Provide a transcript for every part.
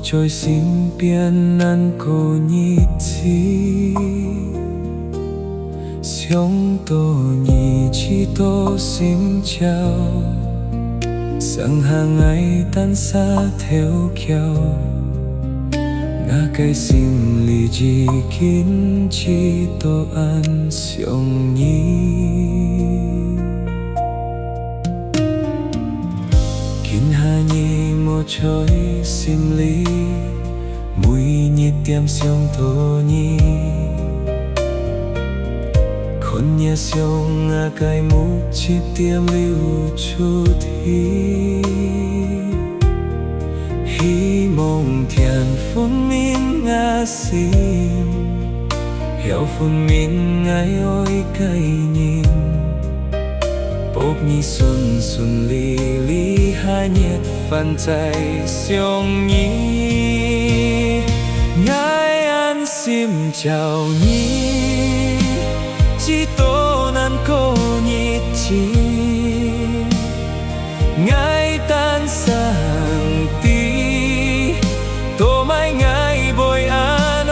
在身边难过日子，想到日子多心焦，上下爱等沙条桥，我该心里已经知道安上你。今下你莫在心里，每日点想到你。困夜上我该目一點流出去，希望天分明我心，曉分明愛概念，祝你順順利利，和熱飯在相依，愛安心找你。幾多難過日子，愛單上帝，多買愛陪安慰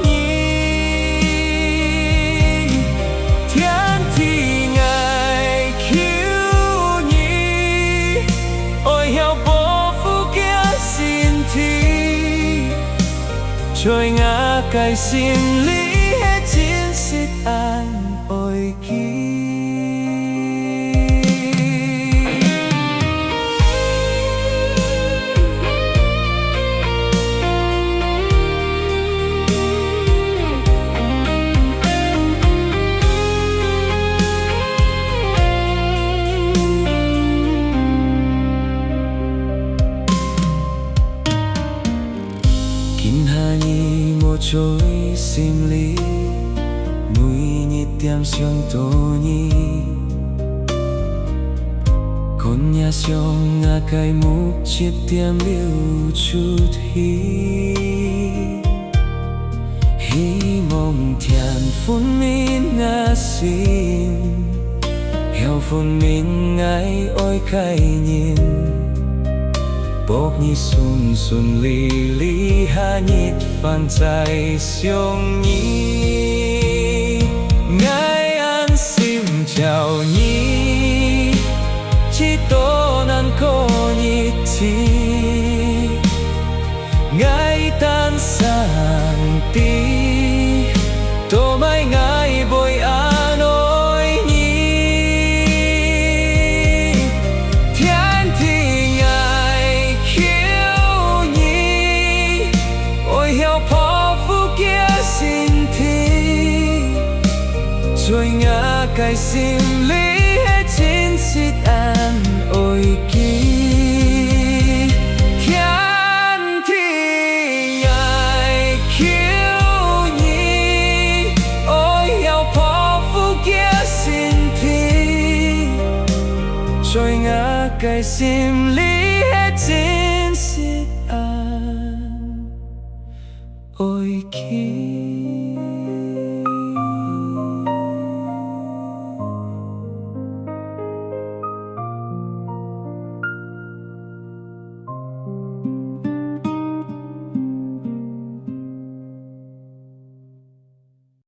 你，天地愛求你，愛曉保護嘅身體，在我嘅心裡。真實安慰佢。今下你莫在心裡。點想到你，今夜上我該目一點流出去，希望天分明我心，曉分明愛概念，祝你順順利利，和日飯在相依。愛安心找你，幾多難過日子，愛單上帝，多買愛陪安慰你，天地愛求你，愛曉保護嘅身體，在我嘅心裡真實安慰佢，天地愛求你，愛曉保護嘅身體，在我嘅心裡真實安慰佢。